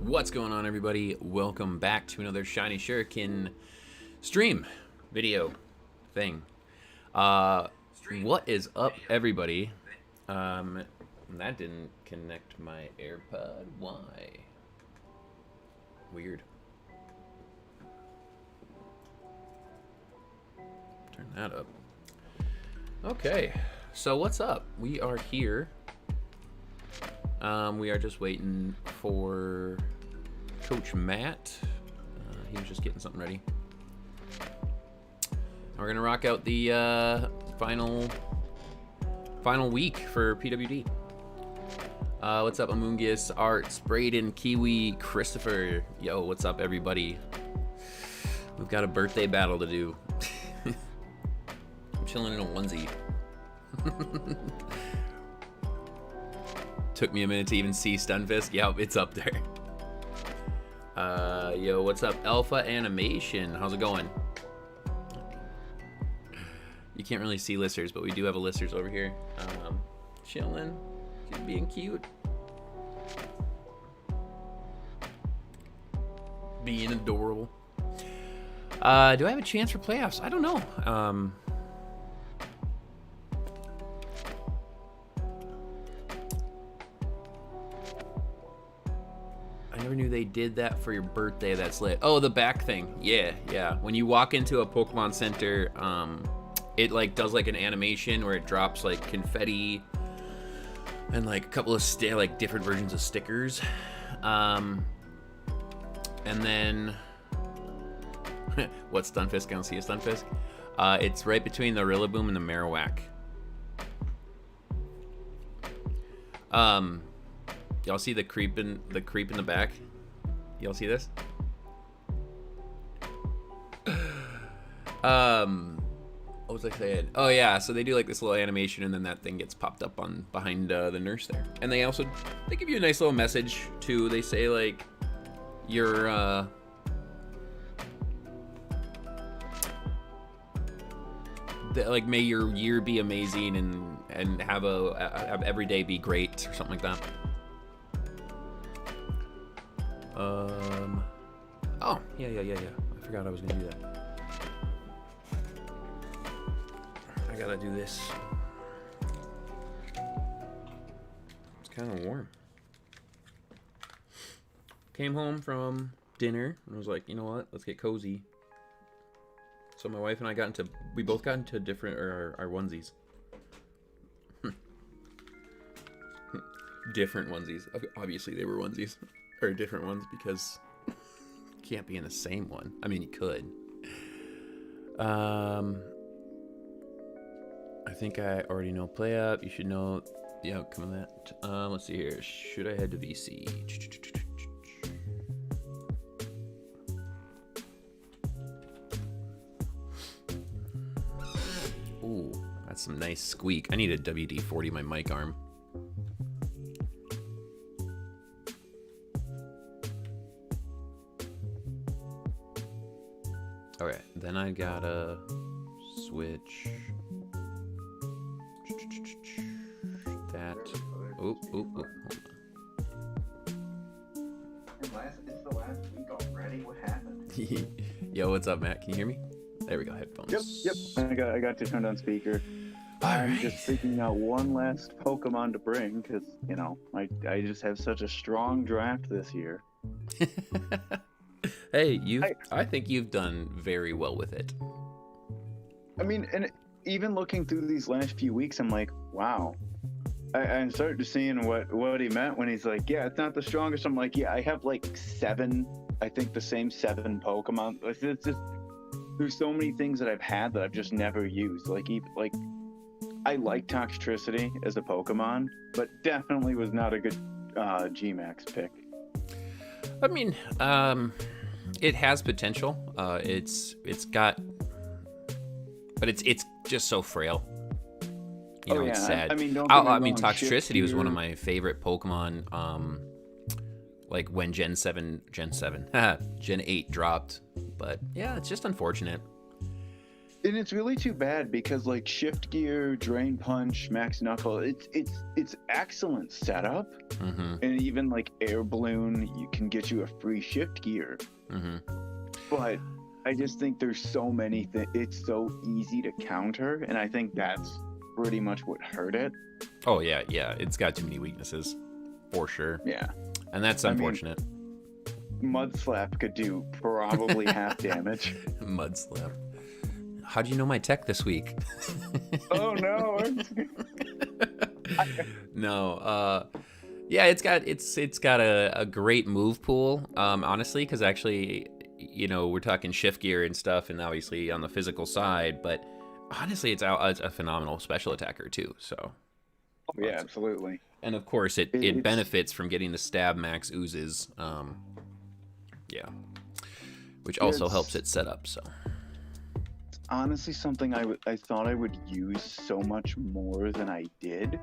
What's going on, everybody? Welcome back to another Shiny Shuriken stream video thing. What is up, everybody? That didn't connect my AirPod. Why? Weird. Turn that up. Okay, so what's up? We are here. We are just waiting for Coach Matt. He was just getting something ready. We're gonna rock out the final week for PWD. What's up, Amungus, Arts, Braden, Kiwi, Christopher? Yo, what's up, everybody? We've got a birthday battle to do. I'm chilling in a onesie. Took me a minute to even see Stunfisk. Yep, it's up there. Yo, what's up, Alpha Animation? How's it going? You can't really see listers, but we do have a listers over here. Chilling. She's being cute. Being adorable. Do I have a chance for playoffs? I don't know. I never knew they did that for your birthday. That's lit. Oh, the back thing. Yeah. When you walk into a Pokemon Center, it like does like an animation where it drops like confetti and like a couple of different versions of stickers. And then what's Stunfisk? I don't see a Stunfisk. It's right between the Rillaboom and the Marowak. Y'all see the creep in the back? Y'all see this? What was I saying? Oh yeah, so they do like this little animation, and then that thing gets popped up on behind the nurse there. And they give you a nice little message too. They say like your like may your year be amazing and have every day be great or something like that. Oh, yeah. I forgot I was gonna do that. I gotta do this. It's kind of warm. Came home from dinner and was like, you know what? Let's get cozy. So my wife and I we both got into different, our onesies. Different onesies. Obviously they were onesies. Or different ones, because you can't be in the same one. I mean, you could. I think I already know play up. You should know the outcome of that. Let's see here. Should I head to VC? Ooh, that's some nice squeak. I need a WD-40 my mic arm. Okay, then I gotta switch that. Oh, hold on. It's the last week already. What happened? Yo, what's up, Matt? Can you hear me? There we go, headphones. Yep. I got you turned on speaker. I'm just figuring out one last Pokemon to bring because, you know, I just have such a strong draft this year. Hey, I think you've done very well with it. I mean, and even looking through these last few weeks, I'm like, wow. I'm starting to seeing what he meant when he's like, yeah, it's not the strongest. I'm like, yeah, I have like 7, I think the same 7 Pokemon. It's just, there's so many things that I've had that I've just never used. Like I like Toxtricity as a Pokemon, but definitely was not a good G-Max pick. I mean, it has potential. It's got, but it's just so frail. You know, it's sad. I mean, Toxtricity was one of my favorite Pokemon. Like when Gen 8 dropped. But yeah, it's just unfortunate. And it's really too bad because like shift gear, drain punch, max knuckle, it's excellent setup. Mm-hmm. And even like air balloon, you can get you a free shift gear. Mm-hmm. But I just think there's so many things. It's so easy to counter, and I think that's pretty much what hurt it. Oh yeah, it's got too many weaknesses, for sure. Yeah, and that's unfortunate. Mud Slap could do probably half damage. Mud Slap. How do you know my tech this week? Oh no. No. Yeah, it's got a great move pool. Honestly, because actually, you know, we're talking shift gear and stuff, and obviously on the physical side, but honestly, it's a phenomenal special attacker too. So. Oh yeah, absolutely. And of course, it benefits from getting the stab max oozes. Yeah, which also helps it set up. So. Honestly, something I thought I would use so much more than I did.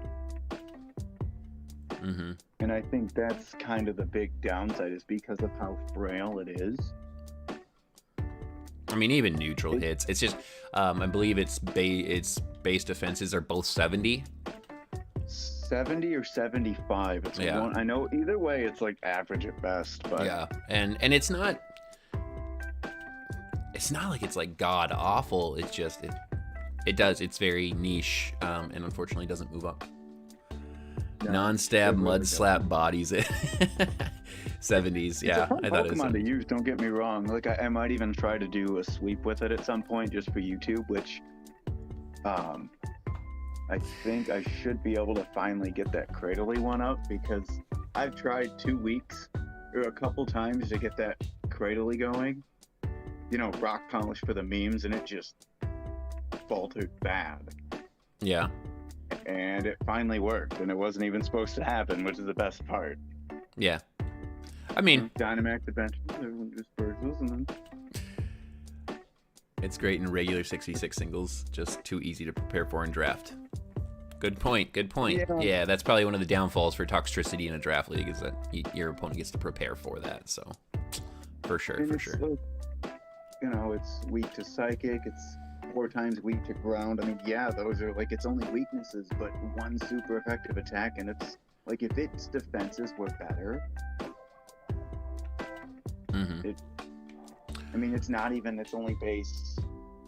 Mm-hmm. And I think that's kind of the big downside, is because of how frail it is. I mean, even neutral hits. It's just, I believe its base defenses are both 70. 70 or 75. It's one, I know either way it's like average at best, but yeah, and it's not like it's like god awful. It's just it's very niche, and unfortunately doesn't move up. No, non-stab mud slap bodies it. 70s, yeah. I thought Pokemon to use, don't get me wrong. Like I might even try to do a sweep with it at some point just for YouTube, which I think I should be able to finally get that Cradley one up, because I've tried 2 weeks or a couple times to get that Cradley going. You know, rock polish for the memes, and it just faltered bad. Yeah. And it finally worked, and it wasn't even supposed to happen, which is the best part. Yeah. I mean, Dynamax Adventure, everyone disperses, and then it's great in regular 66 singles, just too easy to prepare for in draft. Good point. Yeah, that's probably one of the downfalls for Toxtricity in a draft league, is that your opponent gets to prepare for that. So, for sure. Like, you know, it's weak to Psychic, it's 4 times weak to Ground. I mean, yeah, those are like, it's only weaknesses, but one super effective attack, and it's like, if its defenses were better, I mean, it's not even, it's only base,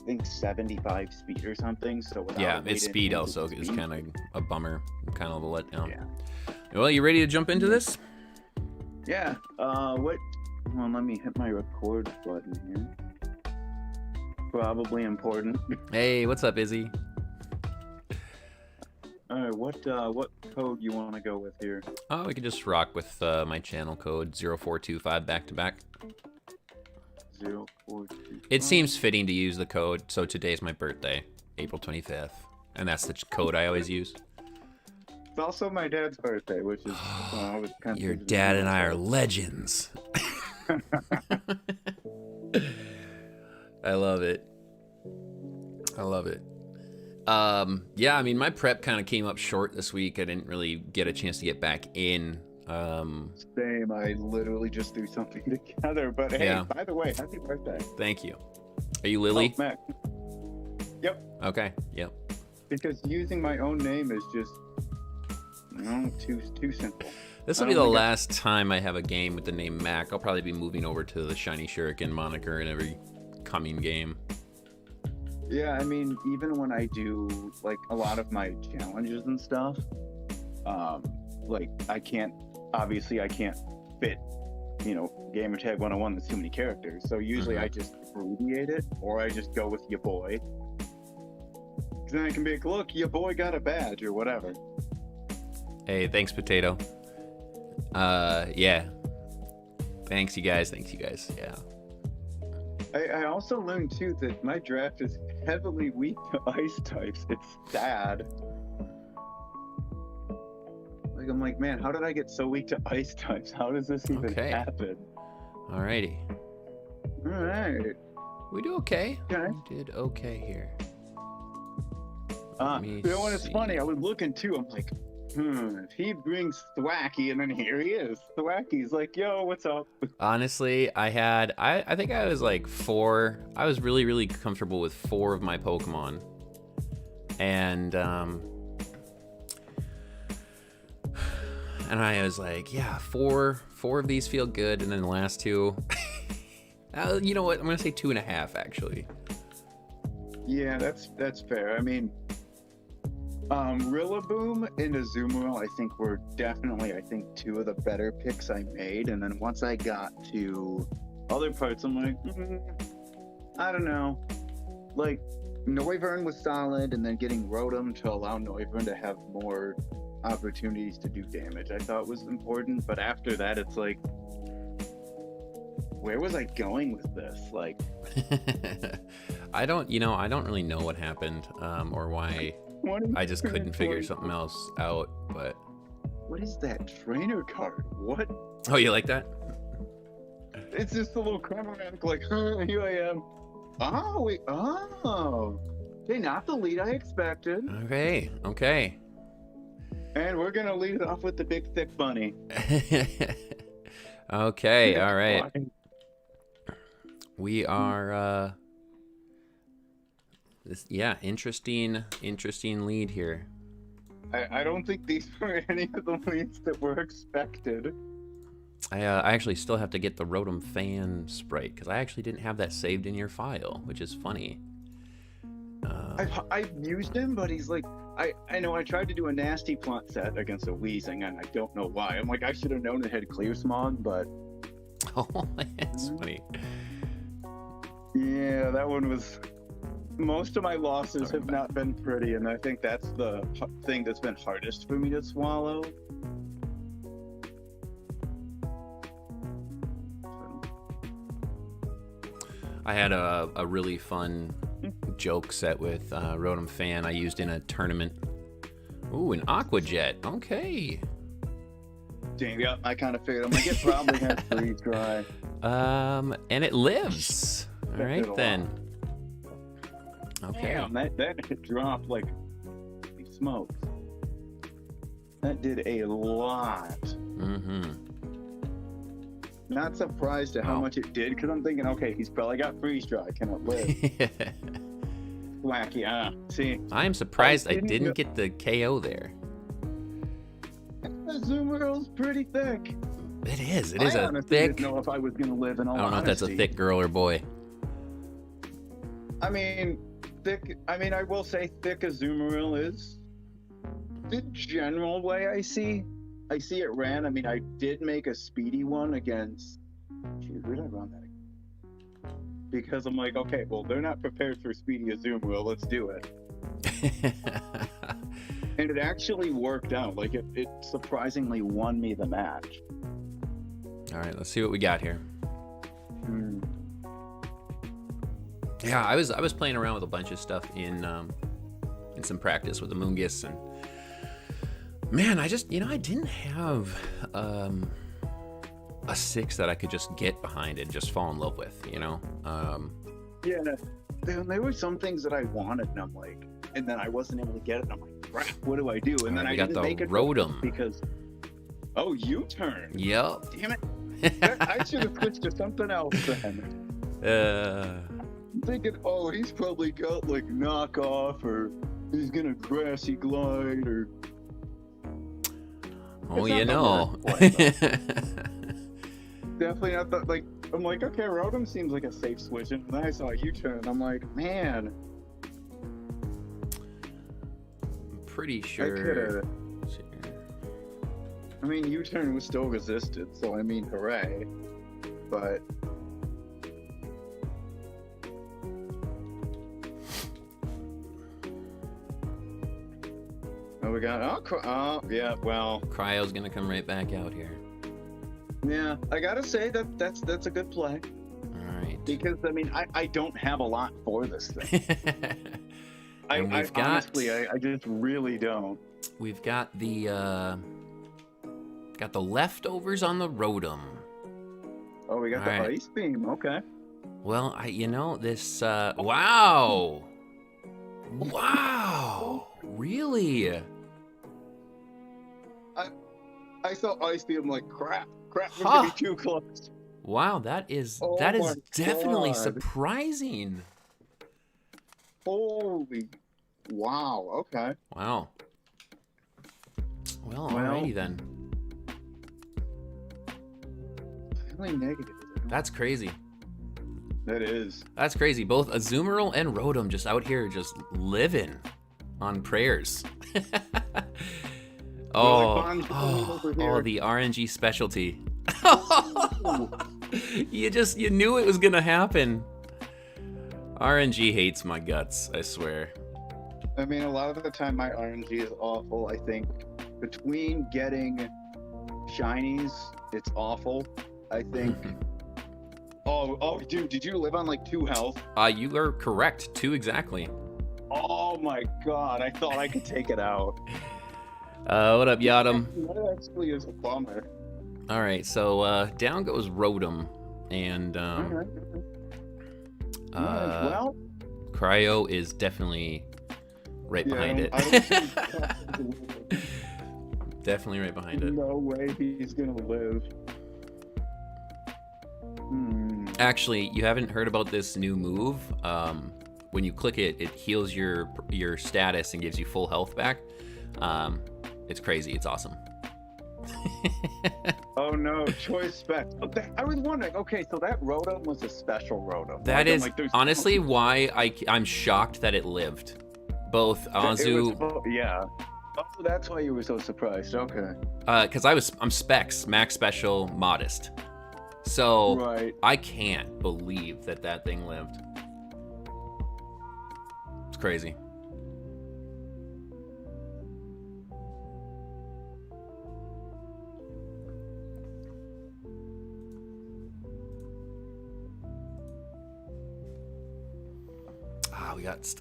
I think 75 speed or something. So yeah, its speed also is kind of a bummer, kind of a letdown. Yeah. Well, you ready to jump into this? Yeah. Hold on, let me hit my record button here. Probably important. Hey, what's up, Izzy? All right, what code you want to go with here? Oh, we could just rock with my channel code 0425 back to back. 0425. It seems fitting to use the code, so today's my birthday, April 25th, and that's the code I always use. It's also my dad's birthday, which is kind of your dad and I are legends. I love it. Yeah, I mean, my prep kind of came up short this week. I didn't really get a chance to get back in. Same. I literally just threw something together. But hey, yeah. By the way, happy birthday. Thank you. Are you Lily? Oh, Mac. Yep. Okay. Yep. Because using my own name is just, you know, too simple. This will be the last time I have a game with the name Mac. I'll probably be moving over to the Shiny Shuriken moniker in every coming game. Yeah, I mean, even when I do like a lot of my challenges and stuff, like I can't fit, you know, gamertag 101. There's too many characters, so usually I just abbreviate it, or I just go with your boy. Then I can be like, look, your boy got a badge or whatever. Hey, thanks, Potato. Yeah. Thanks, you guys. Yeah. I also learned too that my draft is heavily weak to ice types. It's sad. Like, I'm like, man, how did I get so weak to ice types? How does this even happen? Alrighty. Alright. We do okay. We did okay here. You know what? It's funny. I was looking too. I'm like, If he brings Thwacky, and then here he is. Thwacky's like, yo, what's up? Honestly, I think I was like 4. I was really, really comfortable with 4 of my Pokemon. And I was like, yeah, 4 of these feel good, and then the last 2, you know what? I'm gonna say 2.5 actually. Yeah, that's fair. I mean, Rillaboom and Azumarill, I think were definitely, 2 of the better picks I made. And then once I got to other parts, I'm like, I don't know. Like, Noivern was solid, and then getting Rotom to allow Noivern to have more opportunities to do damage, I thought was important. But after that, it's like, where was I going with this? Like, I don't really know what happened, or why I just couldn't figure something else out. But what is that trainer card? What? Oh, you like that? It's just a little Cramorant, like, here I am. Oh, wait. Oh. Okay, not the lead I expected. Okay. And we're going to lead it off with the big, thick bunny. Okay, all right. We are, interesting lead here. I don't think these were any of the leads that were expected. I actually still have to get the Rotom fan sprite, because I actually didn't have that saved in your file, which is funny. I've used him, but he's like, I know I tried to do a nasty plant set against a Weezing, and I don't know why. I'm like, I should have known it had Clear Smog, but... Oh, that's funny. Yeah, that one was... Most of my losses have not been pretty, and I think that's the thing that's been hardest for me to swallow. I had a really fun joke set with Rotom Fan I used in a tournament. Ooh, an Aqua Jet. Okay. Dang, yeah, I kind of figured. I'm like, it probably has freeze dry. And it lives. All right, then. Okay. Damn, that dropped like smokes. That did a lot. Mm-hmm. Not surprised at how much it did, because I'm thinking, okay, he's probably got freeze dry. Can it live? Wacky. See. I'm surprised I didn't get the KO there. Azumarill's pretty thick. It is. It is I a honestly thick. didn't know if I was gonna live in all I don't know if that's a thick girl or boy. I mean, thick. I mean, I will say thick Azumarill is the general way I see it ran. I mean, I did make a speedy one against. Shoot, who did I run that against? Because I'm like, okay, well, they're not prepared for speedy Azumarill. Let's do it. And it actually worked out. Like, it surprisingly won me the match. All right, let's see what we got here. Yeah, I was playing around with a bunch of stuff in some practice with the Moongus, and man, I just I didn't have a 6 that I could just get behind and just fall in love with, Yeah, there were some things that I wanted, and I'm like, and then I wasn't able to get it, and I'm like, crap, what do I do? And then I didn't make it Rotom because U-turn. Yep. Damn it! I should have switched to something else then. I'm thinking, oh, he's probably got like knockoff, or he's gonna grassy glide, or. Oh, Definitely not that. Like, I'm like, okay, Rotom seems like a safe switch, and then I saw U-turn, and I'm like, man. I'm pretty sure. I mean, U-turn was still resisted, so I mean, hooray. But. Oh, we got. Yeah, well. Cryo's gonna come right back out here. Yeah, I gotta say that's a good play. All right. Because I mean, I don't have a lot for this thing. Honestly, I just really don't. We've got the leftovers on the Rotom. Oh, we got the Ice Beam. Okay. Well, this. Wow. Wow. Really? I saw Icy. I'm like, crap, we're Huh. gonna be too close. Wow, that is Oh definitely God. surprising. Holy, wow. Okay. Wow. Well, alrighty then. Only negative. That's crazy. That is. That's crazy. Both Azumarill and Rotom just out here just living on prayers. The RNG specialty. You knew it was gonna happen. RNG hates my guts, I swear. I mean, a lot of the time my RNG is awful. I think between getting shinies, it's awful. I think. Oh, dude, did you live on like 2 health? You are correct. 2 exactly. Oh my God, I thought I could take it out. What up, Yadam? That actually is a bummer. All right, so down goes Rotom, and Well, Cryo is definitely right behind it. Definitely right behind it. No way he's gonna live. Actually, you haven't heard about this new move. When you click it, it heals your status and gives you full health back. It's crazy. It's awesome. Oh no, choice specs. I was wondering. Okay, so that Rotom was a special Rotom. That is honestly why I'm shocked that it lived. Both Azu. Yeah. Oh, that's why you were so surprised. Okay. Because I'm specs, max special, modest. So right. I can't believe that thing lived. It's crazy.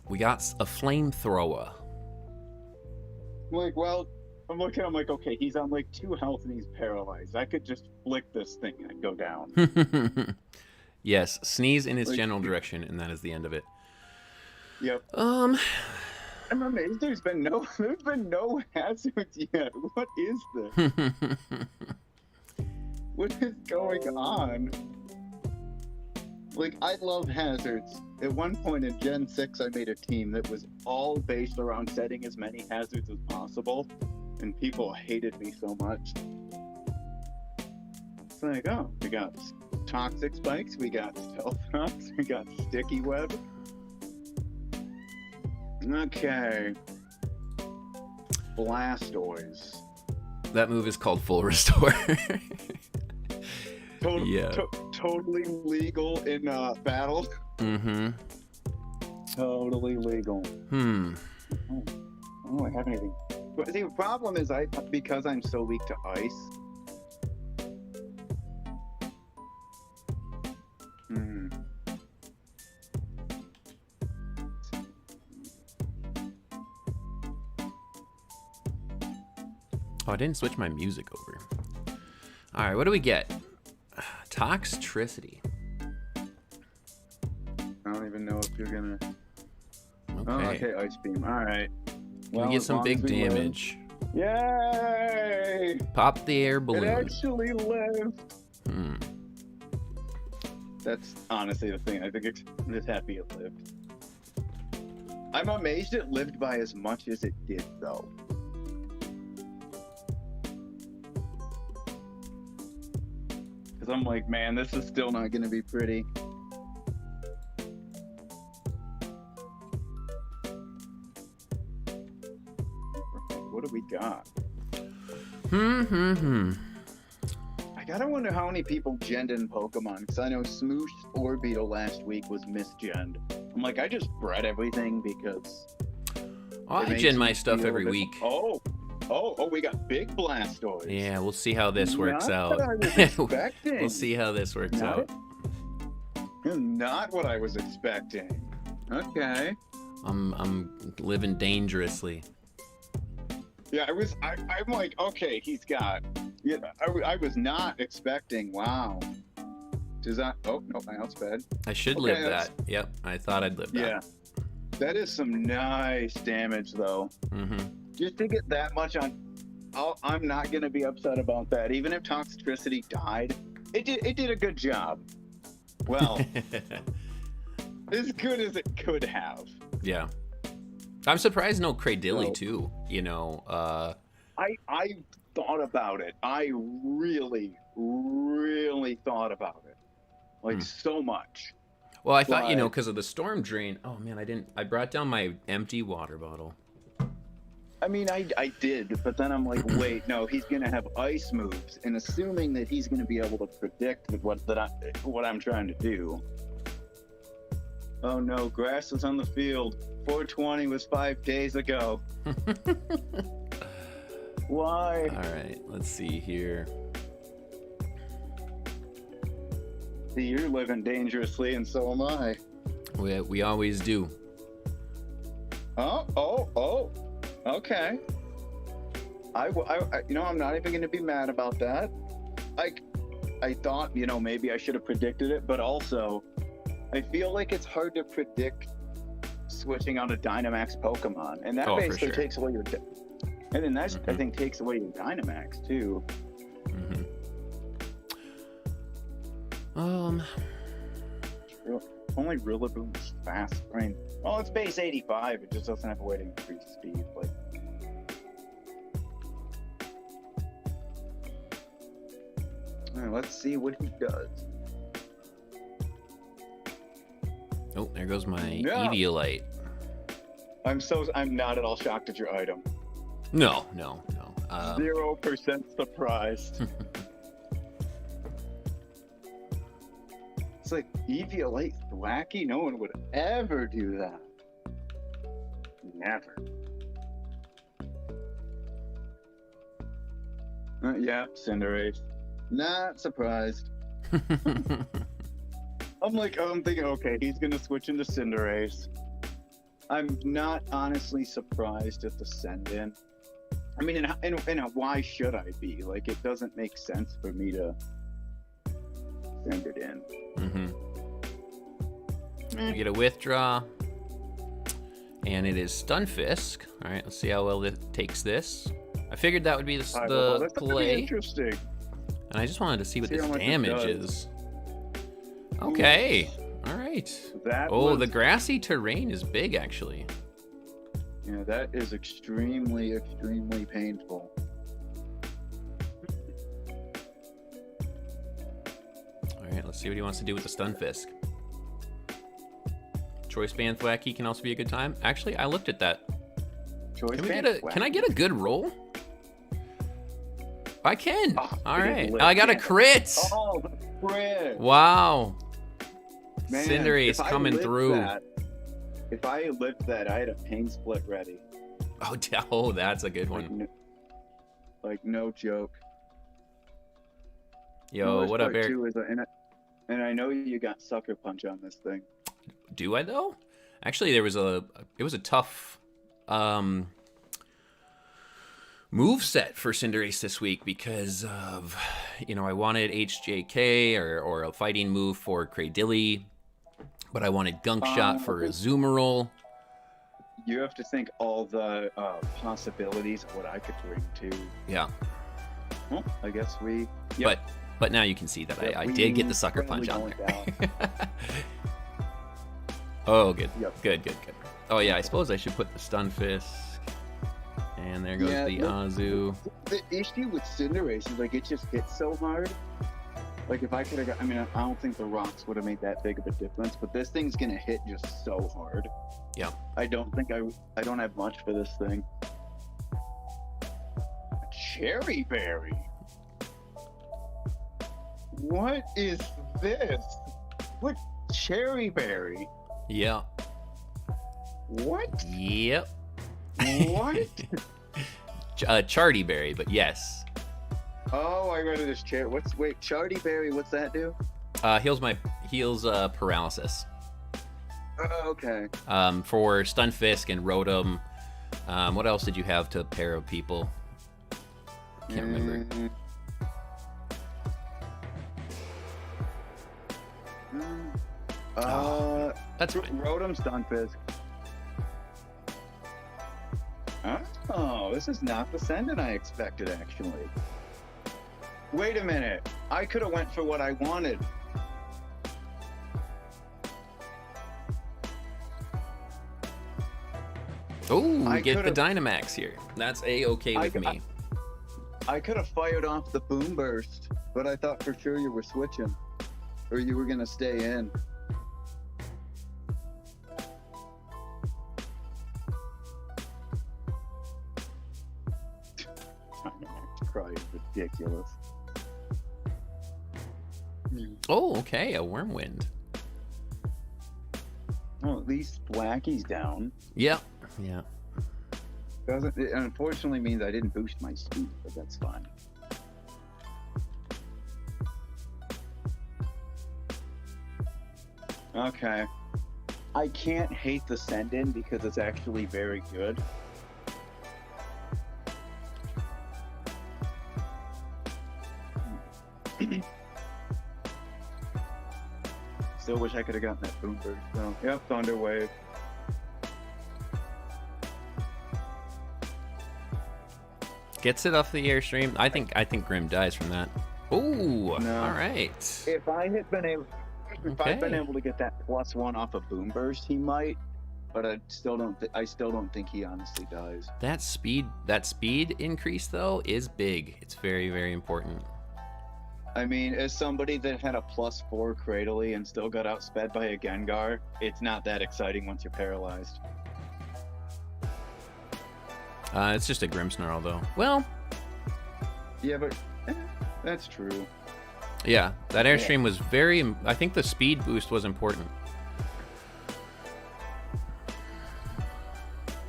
We got a flamethrower. Like, well, I'm looking. I'm like, okay, he's on like 2 health and he's paralyzed. I could just flick this thing and go down. Yes, sneeze in its general direction, and that is the end of it. Yep. I'm amazed there's been no hazards yet. What is this? What is going on? Like, I love hazards. At one point in Gen 6, I made a team that was all based around setting as many hazards as possible, and people hated me so much. It's like, oh, we got toxic spikes, we got stealth rocks, we got sticky web. Okay. Blastoise. That move is called Full Restore. Totally legal in battle. Mm-hmm. Totally legal. Oh, I haven't even. But the problem is, because I'm so weak to ice. Oh, I didn't switch my music over. All right, what do we get? Toxtricity. I don't even know if you're gonna. Okay. Okay, Ice Beam. All right. We get some big damage. Yay! Pop the air balloon. It actually lived. That's honestly the thing. I think I'm just happy it lived. I'm amazed it lived by as much as it did, though. Because I'm like, man, this is still not going to be pretty. What do we got? I gotta wonder how many people genned in Pokemon, because I know Smoosh Orbeetle last week was misgenned. I'm like, I just bred everything because... I gen my stuff every week. Oh, we got big Blastoise. Yeah, we'll see how this works out. We'll see how this works out. Not what I was expecting. Okay. I'm living dangerously. Yeah, I'm like, okay, he's got. Yeah, I was not expecting. Wow. Does that? Oh no, my outsped. I should live that. Yep, I thought I'd live that. Yeah, that is some nice damage though. Mm-hmm. Just to get that much on. I'm not gonna be upset about that. Even if Toxtricity died, it did a good job. Well, as good as it could have. Yeah. I'm surprised no Cradilly So- too. You know, I thought about it. I really, really thought about it. Like so much. well, I thought, you know, But- because of the storm drain. Oh man, I brought down my empty water bottle. I mean, I did, but then I'm like, wait, no, he's gonna have ice moves, and assuming that he's gonna be able to predict what I'm trying to do. Oh no, grass is on the field. 420 was 5 days ago. Why? All right, let's see here. See, you're living dangerously, and so am I. We always do. Oh. Okay. I you know, I'm not even going to be mad about that. I thought, you know, maybe I should have predicted it, but also, I feel like it's hard to predict switching on a Dynamax Pokemon, and that Oh, for basically sure. takes away your. And then that I think takes away your Dynamax too. Only Rillaboom's fast. I mean, well, it's base 85. It just doesn't have a way to increase speed. Like, all right, let's see what he does. Oh, there goes my Yeah. Eviolite. I'm not at all shocked at your item. No. 0% surprised. It's like Eviolite Thwacky. No one would ever do that. Never. Yeah, Cinderace. Not surprised. I'm thinking, okay, he's gonna switch into Cinderace. I'm not honestly surprised at the send-in. I mean, and why should I be? Like, it doesn't make sense for me to send it in. We get a withdraw, and it is Stunfisk. All right, let's see how well it takes this. I figured that would be That's the gonna be play, interesting. and I just wanted to see what See this how much it damage does. is. Okay, all right. That Oh, was- the grassy terrain is big, actually. Yeah, that is extremely, extremely painful. All right, let's see what he wants to do with the Stunfisk. Choice Band Thwacky can also be a good time. Actually, I looked at that. Choice Can I get a good roll? I can. Oh, All it is right. lit. I got a Yeah. crit. Oh, the crit. Wow. Man, Cinderace if I coming lived through. If I lived that, I had a pain split ready. Oh, that's a good Like, one. no joke. Yo, Worst what up, part, Eric? too, is and I know you got Sucker Punch on this thing. Do I though? Actually, it was a tough move set for Cinderace this week because of, you know, I wanted HJK or a fighting move for Cradilly, but I wanted Gunk Shot for Azumarill. You have to think all the possibilities of what I could bring to. Yeah, Well, I guess we. but now you can see that I did get the Sucker Punch on there. Oh, good. Yep. Good. Oh yeah, I suppose I should put the Stunfisk. And there goes the Azu. The issue with Cinderace is like it just hits so hard. Like if I could have got, I mean, I don't think the rocks would have made that big of a difference, but this thing's gonna hit just so hard. Yeah. I don't don't have much for this thing. Cherry Berry. What is this? What Cherry Berry? Yeah. What? Yep. What? Charty Berry, but yes. Oh, I read it as chair. Wait, Charty Berry? What's that do? Heals paralysis. Oh, okay. For Stunfisk and Rotom. What else did you have to pair of people? Can't remember. That's fine. Rotom Stunfisk. Oh, this is not the sending I expected, actually. Wait a minute. I could have went for what I wanted. Oh, we get the Dynamax here. That's A-okay with me. I could have fired off the Boom Burst, but I thought for sure you were switching. Or you were going to stay in. Cry is ridiculous. Oh, okay, a Wormwind. Well, at least Blacky's down. Yep. Yeah. It unfortunately means I didn't boost my speed, but that's fine. Okay. I can't hate the send-in because it's actually very good. Still wish I could have gotten that Boom Burst. So, yep, Thunder Wave. Gets it off the Airstream. I think Grim dies from that. Ooh, no. All right. If I had been able, I'd been able to get that +1 off a Boom Burst, he might. But I still don't think he honestly dies. That speed increase though is big. It's very, very important. I mean, as somebody that had a +4 Cradily and still got outsped by a Gengar, it's not that exciting once you're paralyzed. It's just a Grimmsnarl though. Well. Yeah, but that's true. Yeah, that Airstream was very. I think the speed boost was important.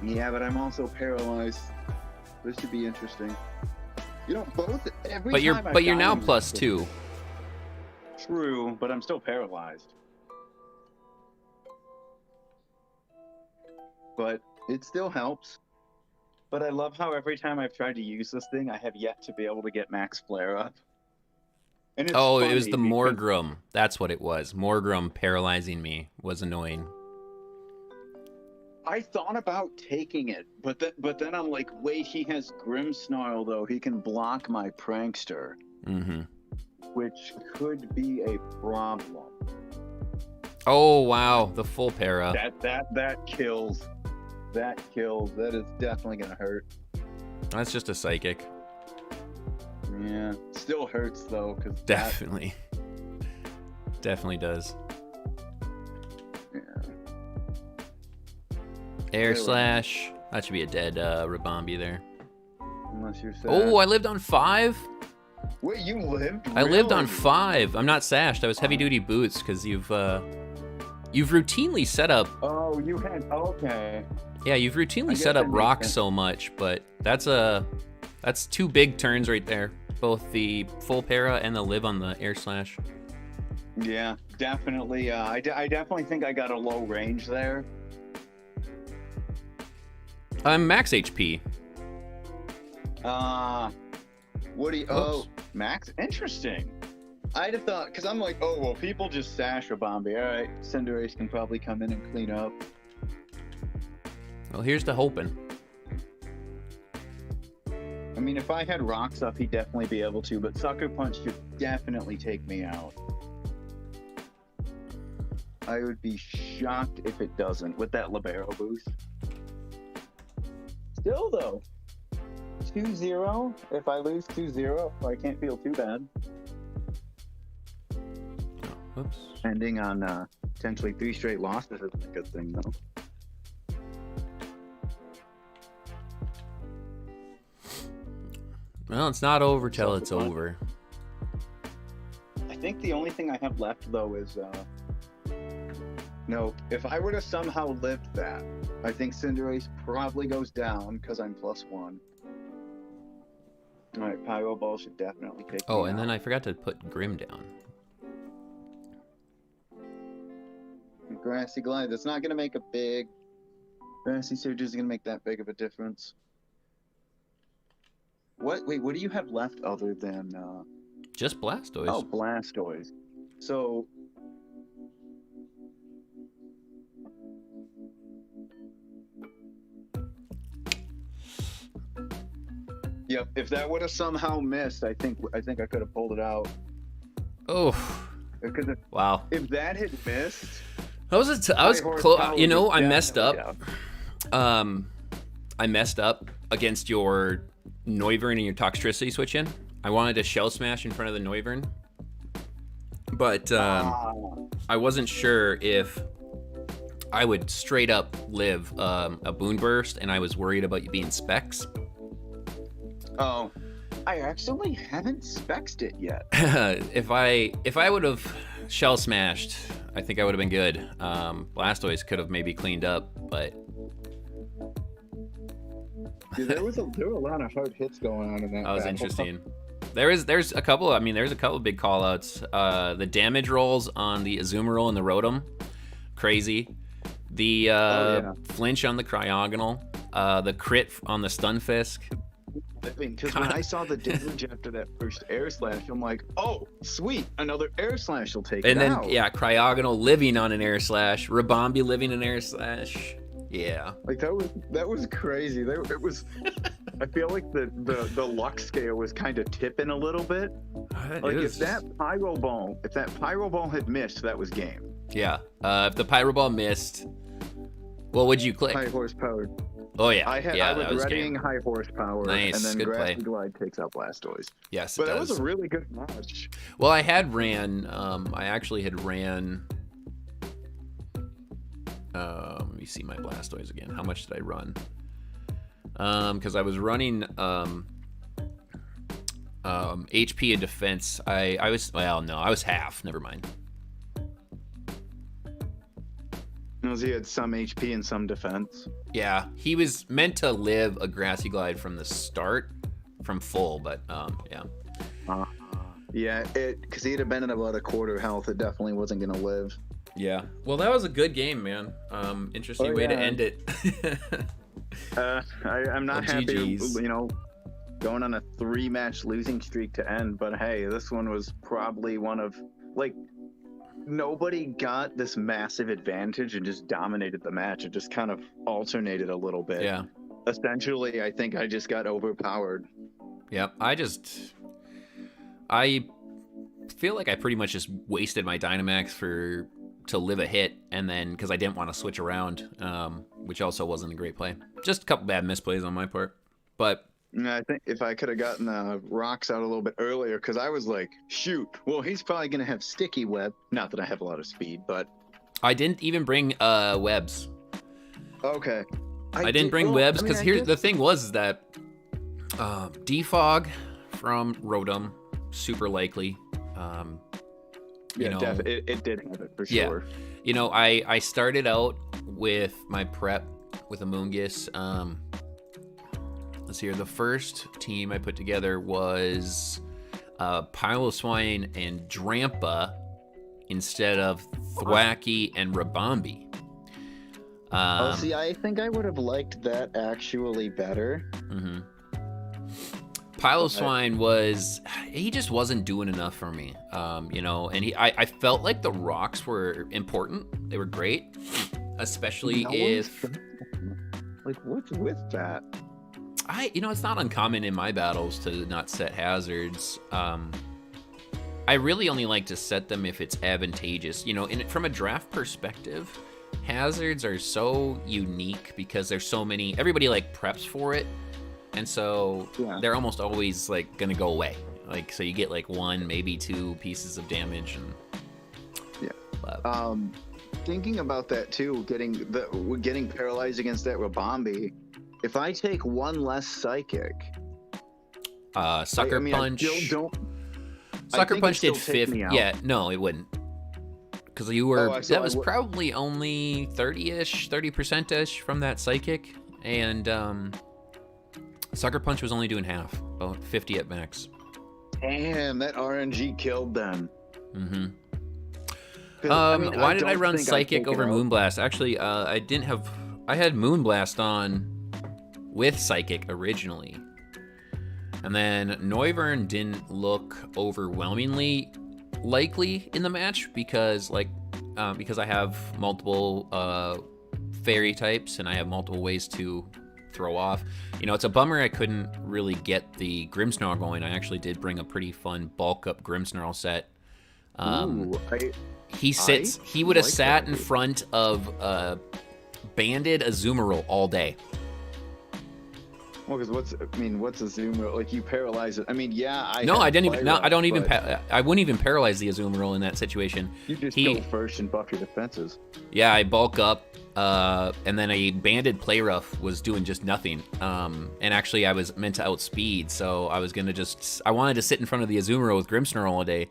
Yeah, but I'm also paralyzed. This should be interesting. You know, both every but time you're now +2. True, but I'm still paralyzed. But it still helps. But I love how every time I've tried to use this thing, I have yet to be able to get max flare up. And it's it was the Morgrum. That's what it was. Morgrum paralyzing me was annoying. I thought about taking it, but then I'm like, wait, he has Grimmsnarl though. He can block my Prankster, which could be a problem. Oh wow, the full para. That kills. That kills. That is definitely gonna hurt. That's just a psychic. Yeah, still hurts though, because definitely does. Yeah. Air slash. That should be a dead Rabombi there. Unless you're sad. Oh, I lived on 5. Wait, you lived? I lived on 5. I'm not sashed. I was heavy duty boots because you've routinely set up. Oh, you had okay. Yeah, you've routinely set up rocks so much, but that's 2 big turns right there. Both the full para and the live on the air slash. Yeah, definitely. I definitely think I got a low range there. I'm max HP. What do you? Oh, max. Interesting. I'd have thought, because I'm like, oh well, people just sash Rabombi. All right, Cinderace can probably come in and clean up. Well, here's to hoping. I mean, if I had rocks up, he'd definitely be able to, but Sucker Punch should definitely take me out. I would be shocked if it doesn't with that Libero boost. Still though, 2-0. If I lose 2-0, I can't feel too bad. Oh, oops. Ending on potentially 3 straight losses isn't a good thing though. Well, it's not over till it's over. I think the only thing I have left though is no. If I were to somehow live that, I think Cinderace probably goes down because I'm +1. All right, Pyro Ball should definitely take. Oh, and then I forgot to put Grim down. Grassy Glide. That's not going to make a big. Grassy Surge isn't going to make that big of a difference. What? Wait, what do you have left other than? Just Blastoise. Oh, Blastoise. So. Yep. If that would have somehow missed, I think I could have pulled it out. Oh, Because wow. if that had missed, I was high close. horsepower You know, was I messed up. definitely down. I messed up against your Noivern and your Toxtricity switch in. I wanted to shell smash in front of the Noivern, but I wasn't sure if I would straight up live a Boon Burst, and I was worried about you being Specs. Oh, I actually haven't spexed it yet. If I would have shell smashed, I think I would have been good. Blastoise could have maybe cleaned up, but Yeah, there were a lot of hard hits going on in that. that was battle. interesting. There's a couple. I mean, there's a couple big call outs. The damage rolls on the Azumarill and the Rotom, crazy. The flinch on the Cryogonal, the crit on the Stunfisk. I mean, because when I saw the damage after that first air slash, I'm like, oh, sweet, another air slash will take And it then out. Cryogonal living on an air slash, Rabombi living an air slash. Yeah. Like that was crazy. It was. I feel like the luck scale was kind of tipping a little bit. Like if that pyro ball had missed, that was game. Yeah. If the Pyro Ball missed, what would you click? High horsepower. Oh yeah. I that was was readying game. high horsepower, Nice, and then good Grassy play. Glide takes out Blastoise. Yes, But it that does. was a really good match. Well, I had ran. I actually had ran. Let me see my Blastoise again. How much did I run? Because I was running HP and defense. I was half. Never mind. Because he had some HP and some defense. Yeah, he was meant to live a Grassy Glide from the start, from full, but yeah. Yeah, because he'd have been at about a quarter health. It definitely wasn't gonna live. Yeah. Well, that was a good game, man. Interesting way to end it. I'm not Well, happy, GGs. going on a 3-match losing streak to end, but hey, this one was probably one of, nobody got this massive advantage and just dominated the match. It just kind of alternated a little bit. Yeah. Essentially, I think I just got overpowered. Yep. I feel like I pretty much just wasted my Dynamax to live a hit, and then because I didn't want to switch around, which also wasn't a great play. Just a couple bad misplays on my part, but I think if I could have gotten the rocks out a little bit earlier, because I was like, shoot, well, he's probably going to have sticky web. Not that I have a lot of speed, but I didn't even bring webs. okay. I didn't bring webs because the thing was that defog from Rotom, super likely. It did have it for sure. I started out with my prep with a Moongus. Let's see here. The first team I put together was Piloswine and Drampa instead of Thwackey and Rabombi. See, I think I would have liked that actually better. Mm-hmm. Piloswine he just wasn't doing enough for me, and I felt like the rocks were important. They were great, especially if what's with that? it's not uncommon in my battles to not set hazards. I really only like to set them if it's advantageous. From a draft perspective, hazards are so unique because there's so many. Everybody preps for it. And so they're almost always gonna go away. So you get 1, maybe 2 pieces of damage. And thinking about that too, getting paralyzed against that Rabombi. If I take 1 less psychic, Sucker Punch. Sucker Punch did 50. Yeah, no, it wouldn't. Because you were that was probably only 30%ish from that psychic, and Sucker Punch was only doing half, about 50 at max. Damn, that RNG killed them. Mm-hmm. Why did I run Psychic over Moonblast? Actually, I had Moonblast on with Psychic originally. And then Noivern didn't look overwhelmingly likely in the match because I have multiple fairy types and I have multiple ways to throw off. You know, it's a bummer I couldn't really get the Grimmsnarl going. I actually did bring a pretty fun bulk up Grimmsnarl set. Ooh, He would have like sat that in idea. front of a banded Azumarill all day. Well, because what's a zoom? Like, you paralyze it. I mean, yeah, I don't even. but I wouldn't even paralyze the Azumarill in that situation. you just go first and buff your defenses. Yeah, I bulk up, and then a banded Play Rough was doing just nothing. And actually, I was meant to outspeed, so I was gonna I wanted to sit in front of the Azumarill with Grimmsnarl all day,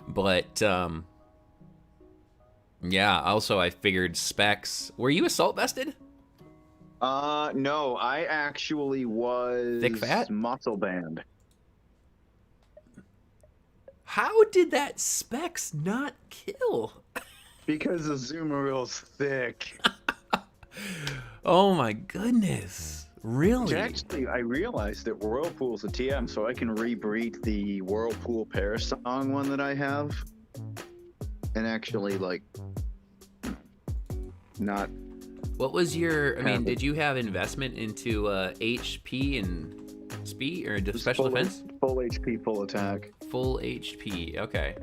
but yeah. Also, I figured specs. Were you assault vested? No, I actually was Thick fat? muscle band. How did that specs not kill? Because the Azumarill's thick. Oh my goodness. Really? Actually, I realized that Whirlpool's a TM, so I can rebreed the Whirlpool Parasong one that I have. And actually, like, not... What was your, did you have investment into HP and speed or special defense? Full HP, full attack. Full HP, okay.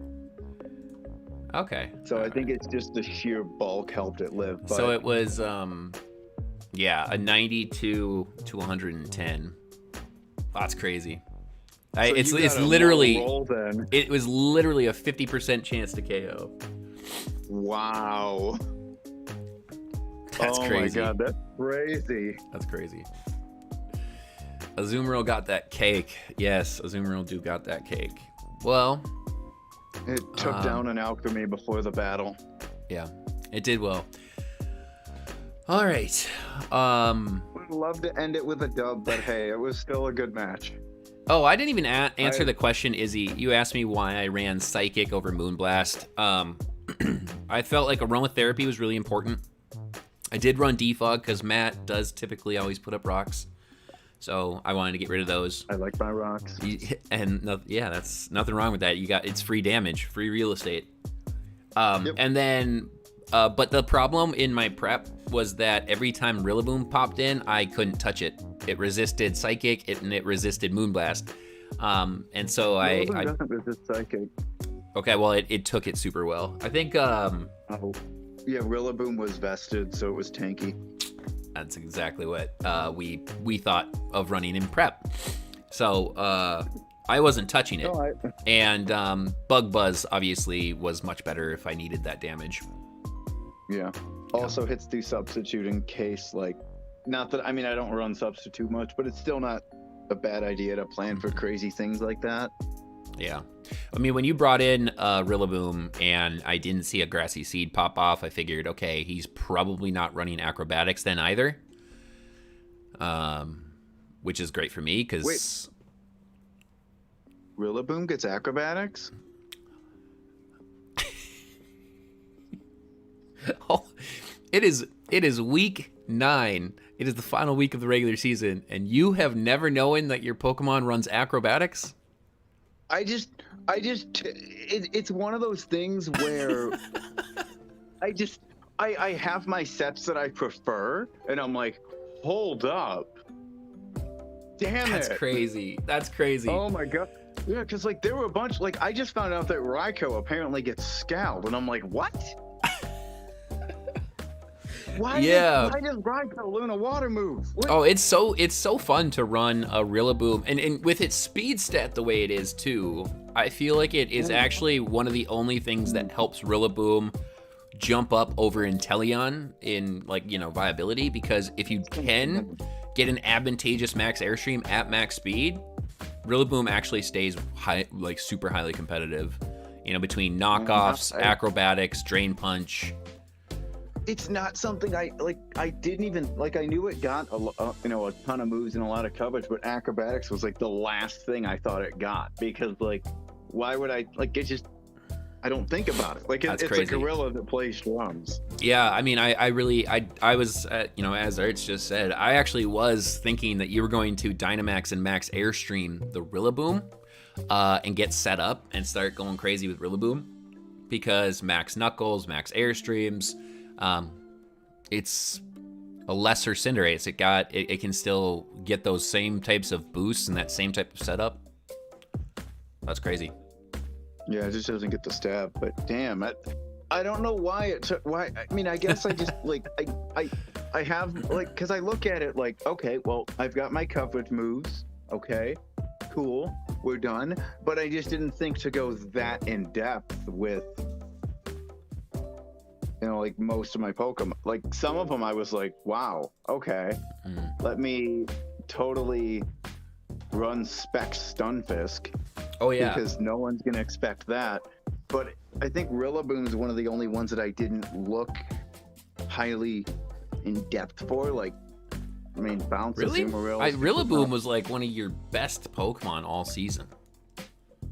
Okay. So I think it's just the sheer bulk helped it live. But... So it was, yeah, a 92 to 110. That's crazy. So it's you literally, roll then. it was literally a 50% chance to KO. Wow. That's crazy. Oh my god, that's crazy. That's crazy. Azumarill got that cake. Yes, Azumarill do got that cake. Well, It took down an alchemy before the battle. yeah, it did well. All right. Would love to end it with a dub, but hey, it was still a good match. Oh, I didn't even answer the question, Izzy. You asked me why I ran Psychic over Moonblast. I felt like aromatherapy was really important. I did run Defog because Matt does typically always put up rocks. So I wanted to get rid of those. I like my rocks. And yeah, that's nothing wrong with that. It's free damage, free real estate. Yep. And then, but the problem in my prep was that every time Rillaboom popped in, I couldn't touch it. It resisted Psychic, and it resisted Moonblast. And so I doesn't resist Psychic. okay, well, it took it super well. I think, Oh. Yeah, Rillaboom was vested, so it was tanky. that's exactly what we thought of running in prep. So I wasn't touching it. No, And Bug Buzz obviously was much better if I needed that damage. Yeah. Also hits through substitute in case, like, not that, I don't run substitute much, but it's still not a bad idea to plan for crazy things like that. Yeah. When you brought in Rillaboom and I didn't see a Grassy Seed pop off, I figured, okay, he's probably not running Acrobatics then either. Which is great for me because... Wait. Rillaboom gets Acrobatics? Oh, it is week 9. It is the final week of the regular season, and you have never known that your Pokemon runs Acrobatics? It's one of those things where I have my sets that I prefer, and I'm like, hold up. Damn That's it. crazy. That's crazy. Oh my god. Yeah, because like there were a bunch, like I just found out that Raikou apparently gets scowled, and I'm like, what? Why does Raikou Luna Water move? What? Oh, it's so fun to run a Rillaboom, and with its speed stat the way it is too, I feel like it is actually one of the only things that helps Rillaboom jump up over Inteleon in viability, because if you can get an advantageous max airstream at max speed, Rillaboom actually stays high, like super highly competitive. Between knockoffs, acrobatics, drain punch. It's not something I didn't even like. I knew it got a ton of moves and a lot of coverage, but acrobatics was like the last thing I thought it got, because like, why would I like? It just, I don't think about it. Like it's crazy. a gorilla that plays drums. Yeah, I was as Arts just said, I actually was thinking that you were going to Dynamax and Max Airstream the Rillaboom, and get set up and start going crazy with Rillaboom, because Max Knuckles, Max Airstreams. It's a lesser Cinderace. It can still get those same types of boosts and that same type of setup. That's crazy. Yeah, it just doesn't get the stab. But damn, I don't know why it took. Why? I mean, I guess I just like I have like, because I look at it like, okay, well, I've got my coverage moves. Okay, cool, we're done. But I just didn't think to go that in depth with, you know, like most of my Pokemon. Like some of them I was like, wow, okay, let me totally run Spec Stunfisk. Oh yeah, because no one's gonna expect that. But I think Rillaboom is one of the only ones that I didn't look highly in depth for. Like, I mean, Bounce, really? Azumarill. Rillaboom was like one of your best Pokemon all season.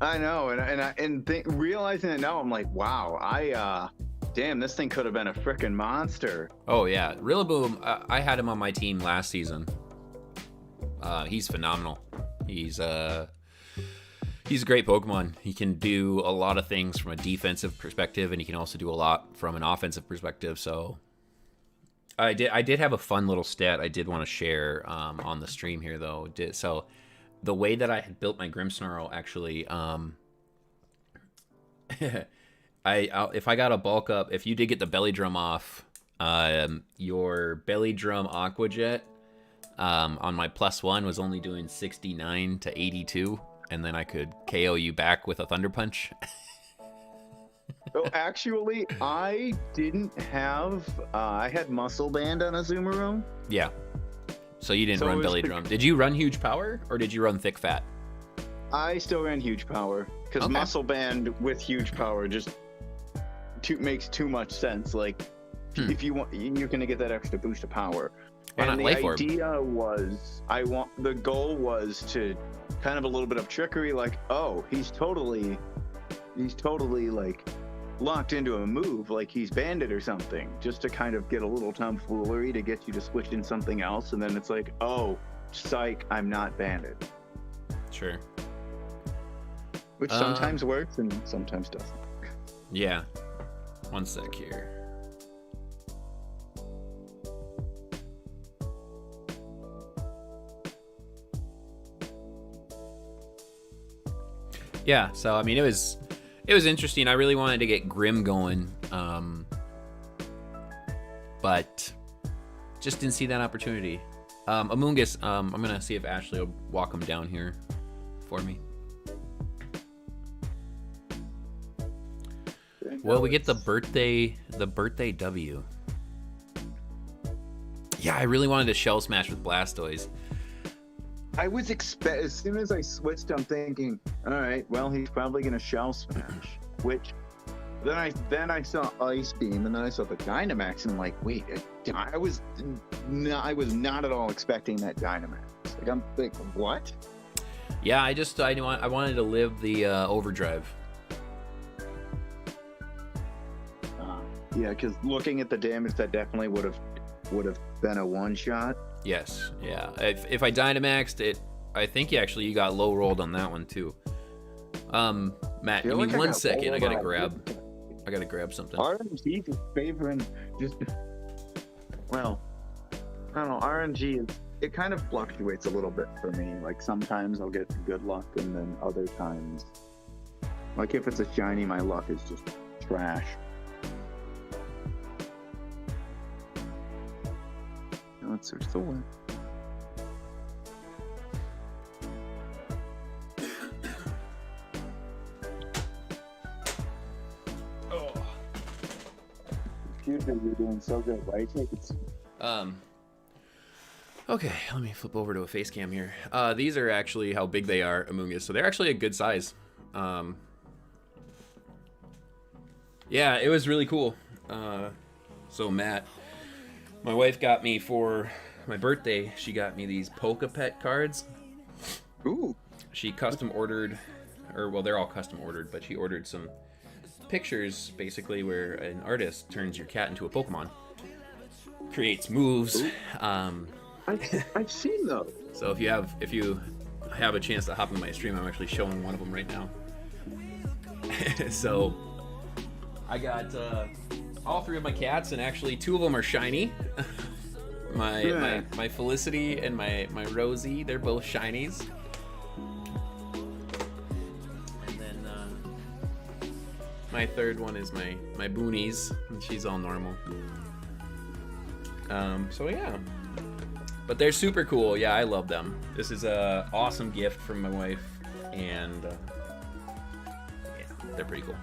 I know, and realizing it now, I'm like, wow, damn, this thing could have been a freaking monster. Oh yeah, Rillaboom. I had him on my team last season. He's phenomenal. He's a great Pokemon. He can do a lot of things from a defensive perspective, and he can also do a lot from an offensive perspective. So I did have a fun little stat I did want to share on the stream here, though. So the way that I had built my Grimmsnarl, actually, if I got a bulk up, if you did get the Belly Drum off, your Belly Drum Aqua Jet on my +1 was only doing 69 to 82. And then I could KO you back with a Thunder Punch. So actually, I didn't have. I had Muscle Band on Azumarill. Yeah. So you didn't run Belly Drum. Did you run Huge Power or did you run Thick Fat? I still ran Huge Power because Muscle Band with Huge Power just makes too much sense. Like, if you want, you're gonna get that extra boost of power. And the idea was, the goal was to kind of a little bit of trickery, like, oh, he's totally like locked into a move, like he's banded or something, just to kind of get a little tomfoolery to get you to switch in something else, and then it's like, oh, psych, I'm not banded. Sure. Which sometimes works and sometimes doesn't. Yeah. One sec here. Yeah, so I mean, it was interesting. I really wanted to get Grim going, but just didn't see that opportunity. Amoongus, I'm gonna see if Ashley will walk him down here for me. Well, we get the birthday W. Yeah, I really wanted to Shell Smash with Blastoise. I was as soon as I switched, I'm thinking, all right, well, he's probably gonna Shell Smash. Which then I saw Ice Beam, and then I saw the Dynamax, and I'm like, wait, I was not at all expecting that Dynamax. Like, I'm thinking, what? Yeah, I wanted to live the Overdrive. Yeah, because looking at the damage, that definitely would have been a one shot. Yes, yeah. If I Dynamaxed it, I think you got low rolled on that one too. Matt, give me 1 second. I gotta grab something. RNG just favoring well, I don't know. RNG it kind of fluctuates a little bit for me. Like sometimes I'll get good luck, and then other times, like if it's a shiny, my luck is just trash. Let's search the one. Oh. Computer, you're doing so good. Why you take it? Okay, let me flip over to a face cam here. These are actually how big they are, Amoongus. So they're actually a good size. Yeah, it was really cool. So Matt, my wife got me for my birthday, she got me these Poke-Pet cards. Ooh. She custom ordered, they're all custom ordered, but she ordered some pictures, basically, where an artist turns your cat into a Pokemon. Creates moves. I've seen those. So if you have a chance to hop in my stream, I'm actually showing one of them right now. So I got all 3 of my cats, and actually 2 of them are shiny. My Felicity and my Rosie, they're both shinies. And then my third one is my Boonies, and she's all normal. So yeah. But they're super cool. Yeah, I love them. This is a awesome gift from my wife, and yeah, they're pretty cool.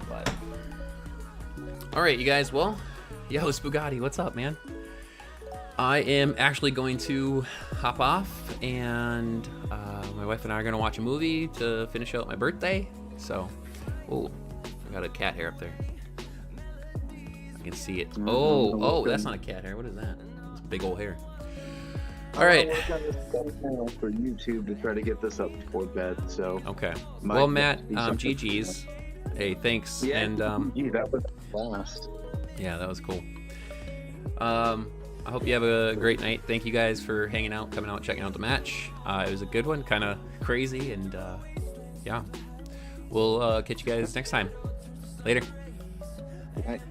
But all right, you guys. Well, yo, Spugatti, what's up, man? I am actually going to hop off, and my wife and I are gonna watch a movie to finish out my birthday. So, oh, I got a cat hair up there. I can see it. Oh, that's not a cat hair. What is that? It's big old hair. All right. For YouTube to try to get this up before bed. So okay. Well, Matt, GG's. Hey, thanks. Yeah, and that was fast. Yeah, that was cool. I hope you have a great night. Thank you guys for hanging out, coming out, checking out the match. It was a good one, kind of crazy, and yeah. We'll catch you guys next time. Later. All right.